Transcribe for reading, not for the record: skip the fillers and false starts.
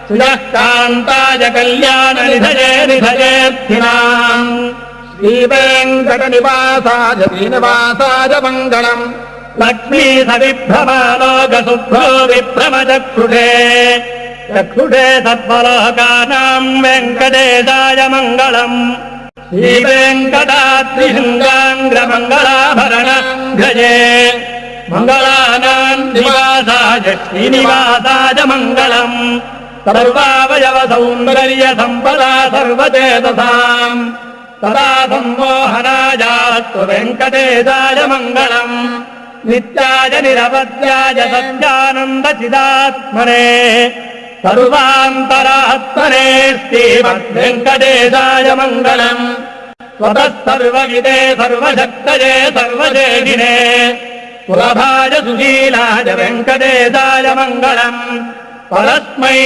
श्रियः कान्ताय कल्याणनिधये निधयेऽर्थिनाम् श्रीवेङ्कटनिवासाय श्रीनिवासाय मङ्गलम् लक्ष्मी सविभ्रमालोकशुभ्रो विभ्रमचक्षुषे चक्षुषे सद्वलोकानाम् वेङ्कटेशाय मङ्गलम् श्रीवेङ्कटाद्रिशृङ्गाङ्ग्रमङ्गलाभरणघ्रजे मङ्गलानाम् निवासाय श्रीनिवासाय मङ्गलम् सर्वावयवसौन्दर्यसम्पदा सर्वचेतसाम् सदा सम्मोहनायास्तु वेङ्कटेशाय मङ्गलम् नित्याय निरवध्याय सत्यानन्दचिदात्मने सर्वान्तरात्मने श्रीमद्वेङ्कटेशाय मङ्गलम् स्वतः सर्वविदे सर्वशक्तये सर्वदेहिने सुलभाय सुशीलाय वेङ्कटेशाय मङ्गलम् परस्मै